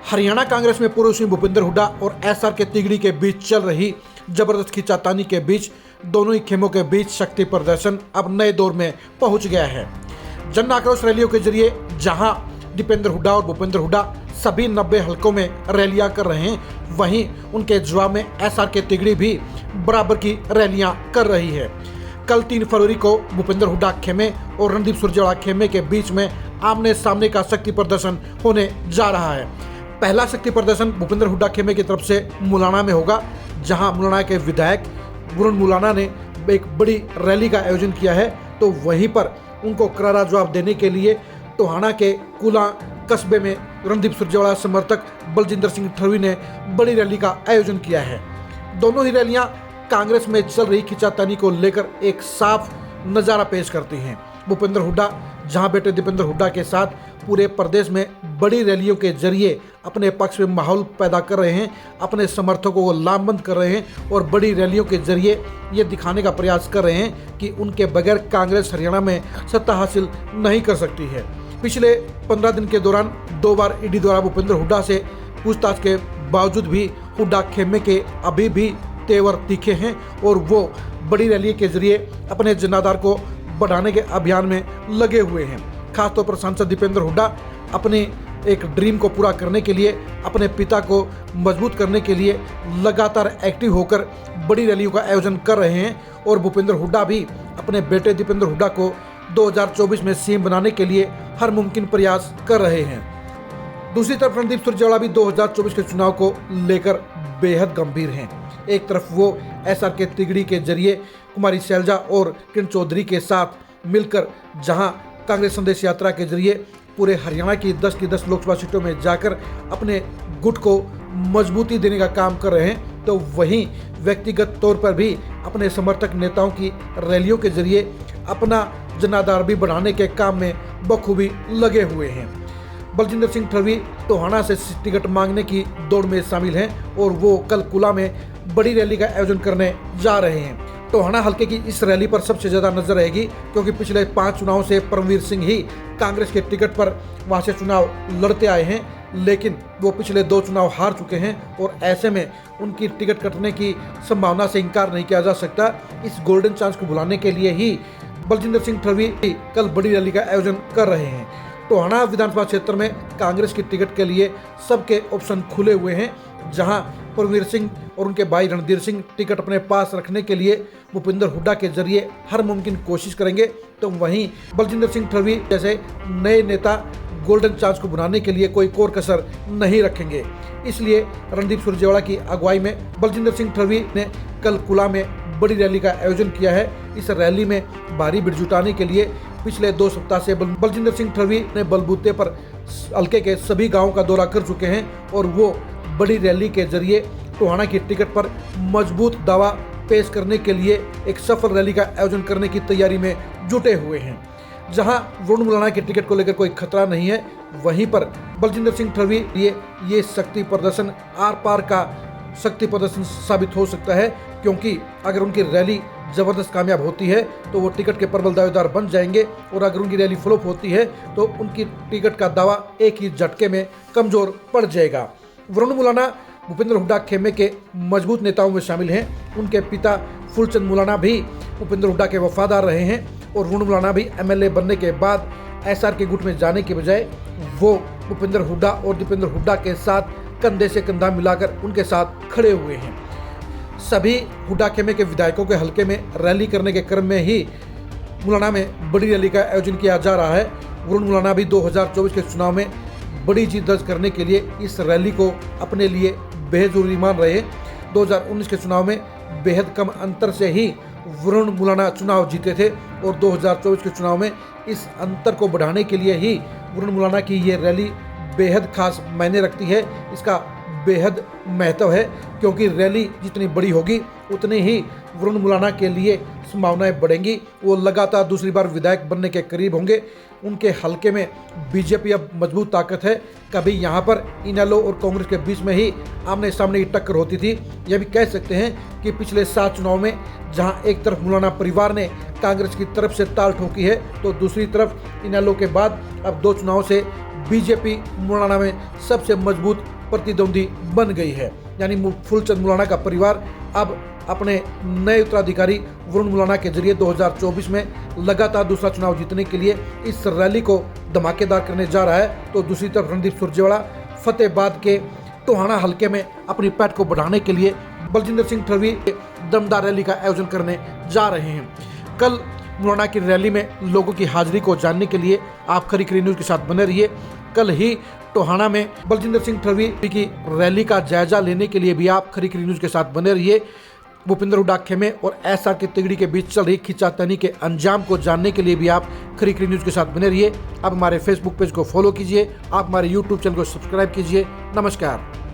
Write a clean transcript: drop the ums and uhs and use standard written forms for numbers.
हरियाणा कांग्रेस में पूर्व सीएम भूपेंद्र हुड्डा और एसआर के तिगड़ी के बीच चल रही जबरदस्त खींचातानी के बीच दोनों ही खेमों के बीच शक्ति प्रदर्शन अब नए दौर में पहुंच गया है। जन आक्रोश रैलियों के जरिए जहां दीपेंद्र हुड्डा और भूपेंद्र हुड्डा सभी 90 हलकों में रैलियां कर रहे हैं, वहीं उनके जवाब में एसआर के तिगड़ी भी बराबर की रैलियां कर रही है। कल 3 फरवरी को भूपेंद्र हुड्डा खेमे और रणदीप सुरजेवाला खेमे के बीच में आमने सामने का शक्ति प्रदर्शन होने जा रहा है। पहला शक्ति प्रदर्शन भूपेंद्र हुड्डा खेमे की तरफ से मुलाना में होगा, जहां मुलाना के विधायक वरुण मुलाना ने एक बड़ी रैली का आयोजन किया है। तो वहीं पर उनको करारा जवाब देने के लिए टोहाना के कुला कस्बे में रणदीप सुरजेवाला समर्थक बलजिंदर सिंह ठरवी ने बड़ी रैली का आयोजन किया है। दोनों ही रैलियां कांग्रेस में चल रही खींचातानी को लेकर एक साफ नज़ारा पेश करती हैं। भूपेंद्र हुड्डा जहां बेटे दीपेंद्र हुड्डा के साथ पूरे प्रदेश में बड़ी रैलियों के जरिए अपने पक्ष में माहौल पैदा कर रहे हैं, अपने समर्थकों को लामबंद कर रहे हैं और बड़ी रैलियों के जरिए ये दिखाने का प्रयास कर रहे हैं कि उनके बगैर कांग्रेस हरियाणा में सत्ता हासिल नहीं कर सकती है। पिछले 15 दिन के दौरान 2 बार ईडी द्वारा भूपेंद्र हुड्डा से पूछताछ के बावजूद भी हुड्डा खेमे के अभी भी तेवर तीखे हैं और वो बड़ी रैली के जरिए अपने जनाधार को बढ़ाने के अभियान में लगे हुए हैं। खासतौर पर सांसद दीपेंद्र हुड्डा अपने एक ड्रीम को पूरा करने के लिए, अपने पिता को मजबूत करने के लिए लगातार एक्टिव होकर बड़ी रैलियों का आयोजन कर रहे हैं और भूपेंद्र हुड्डा भी अपने बेटे दीपेंद्र हुड्डा को 2024 में सीएम बनाने के लिए हर मुमकिन प्रयास कर रहे हैं। दूसरी तरफ रणदीप सुरजेवाला भी 2024 के चुनाव को लेकर बेहद गंभीर हैं। एक तरफ वो एसआर के तिगड़ी के जरिए कुमारी शैलजा और किरण चौधरी के साथ मिलकर जहां कांग्रेस संदेश यात्रा के जरिए पूरे हरियाणा की 10 की 10 लोकसभा सीटों में जाकर अपने गुट को मजबूती देने का काम कर रहे हैं, तो वहीं व्यक्तिगत तौर पर भी अपने समर्थक नेताओं की रैलियों के जरिए अपना जनाधार भी बढ़ाने के काम में बखूबी लगे हुए हैं। बलजिंदर सिंह ठरवी टोहाना से टिकट मांगने की दौड़ में शामिल हैं और वो कल कुला में बड़ी रैली का आयोजन करने जा रहे हैं। टोहाना हल्के की इस रैली पर सबसे ज़्यादा नजर रहेगी, क्योंकि पिछले 5 चुनावों से परमवीर सिंह ही कांग्रेस के टिकट पर वहां से चुनाव लड़ते आए हैं, लेकिन वो पिछले 2 चुनाव हार चुके हैं और ऐसे में उनकी टिकट कटने की संभावना से इनकार नहीं किया जा सकता। इस गोल्डन चांस को भुलाने के लिए ही बलजिंदर सिंह ठरवी कल बड़ी रैली का आयोजन कर रहे हैं। टोहाना विधानसभा क्षेत्र में कांग्रेस की टिकट के लिए सबके ऑप्शन खुले हुए हैं, जहां परमवीर सिंह और उनके भाई रणधीर सिंह टिकट अपने पास रखने के लिए भूपेंद्र हुड्डा के जरिए हर मुमकिन कोशिश करेंगे, तो वहीं बलजिंदर सिंह ठरवी जैसे नए नेता गोल्डन चांस को बनाने के लिए कोई कोर कसर नहीं रखेंगे। इसलिए रणदीप सुरजेवाला की अगुवाई में बलजिंदर सिंह ठरवी ने कल कुला में बड़ी रैली का आयोजन किया है। इस रैली में भारी भीड़ जुटाने के लिए पिछले 2 सप्ताह से बलजिंदर सिंह ठरवी ने बलबूते पर हल्के के सभी गांवों का दौरा कर चुके हैं और वो बड़ी रैली के जरिए टोहाना की टिकट पर मजबूत दावा पेश करने के लिए एक सफल रैली का आयोजन करने की तैयारी में जुटे हुए हैं। जहां वरुण मुलाना की टिकट को लेकर कोई खतरा नहीं है, वहीं पर बलजिंदर सिंह ठरवी ये शक्ति प्रदर्शन आर पार का शक्ति प्रदर्शन साबित हो सकता है, क्योंकि अगर उनकी रैली जबरदस्त कामयाब होती है तो वो टिकट के प्रबल दावेदार बन जाएंगे और अगर उनकी रैली फ्लॉप होती है तो उनकी टिकट का दावा एक ही झटके में कमजोर पड़ जाएगा। वरुण मुलाना भूपेंद्र हुड्डा खेमे के मजबूत नेताओं में शामिल हैं। उनके पिता फूलचंद मुलाना भी भूपेंद्र हुड्डा के वफादार रहे हैं और वरुण मुलाना भी एमएलए बनने के बाद एसआर के गुट में जाने के बजाय वो भूपेंद्र हुड्डा और दीपेंद्र हुड्डा के साथ कंधे से कंधा मिलाकर उनके साथ खड़े हुए हैं। सभी हुड्डा खेमे के विधायकों के हल्के में रैली करने के क्रम में ही मुलाना में बड़ी रैली का आयोजन किया जा रहा है। वरुण मुलाना भी 2024 के चुनाव में बड़ी जीत दर्ज करने के लिए इस रैली को अपने लिए बेहद जरूरी मान रहे हैं। 2019 के चुनाव में बेहद कम अंतर से ही वरुण मुलाना चुनाव जीते थे और 2024 के चुनाव में इस अंतर को बढ़ाने के लिए ही वरुण मुलाना की ये रैली बेहद खास मायने रखती है। इसका बेहद महत्व है, क्योंकि रैली जितनी बड़ी होगी उतनी ही वरुण मुलाना के लिए संभावनाएं बढ़ेंगी। वो लगातार दूसरी बार विधायक बनने के करीब होंगे। उनके हल्के में बीजेपी अब मजबूत ताकत है। कभी यहाँ पर इनेलो और कांग्रेस के बीच में ही आमने सामने की टक्कर होती थी। यह भी कह सकते हैं कि पिछले 7 चुनाव में जहाँ एक तरफ मुलाना परिवार ने कांग्रेस की तरफ से ताल ठोकी है, तो दूसरी तरफ इनेलो के बाद अब 2 चुनाव से बीजेपी मुलाना में सबसे मजबूत प्रतिद्वंदी बन गई है। यानी फूलचंद मुलाना का परिवार अब अपने नए उत्तराधिकारी वरुण मुलाना के जरिए 2024 में लगातार दूसरा चुनाव जीतने के लिए इस रैली को धमाकेदार करने जा रहा है। तो दूसरी तरफ रणदीप सुरजेवाला फतेहाबाद के टोहाना हलके में अपनी पैठ को बढ़ाने के लिए बलजिंदर सिंह ठरवी दमदार रैली का आयोजन करने जा रहे हैं। कल मुलाना की रैली में लोगों की हाजिरी को जानने के लिए आप खरी खरी न्यूज़ के साथ बने रहिए। कल ही टोहाना में बलजिंदर सिंह ठरवी की रैली का जायजा लेने के लिए भी आप खरी खरी न्यूज़ के साथ बने रहिए। भूपेंद्र हुड्डा खेमे और एसआर के तिगड़ी के बीच चल रही खींचातानी के अंजाम को जानने के लिए भी आप खरी खरी न्यूज़ के साथ बने रहिए। आप हमारे फेसबुक पेज को फॉलो कीजिए, आप हमारे यूट्यूब चैनल को सब्सक्राइब कीजिए। नमस्कार।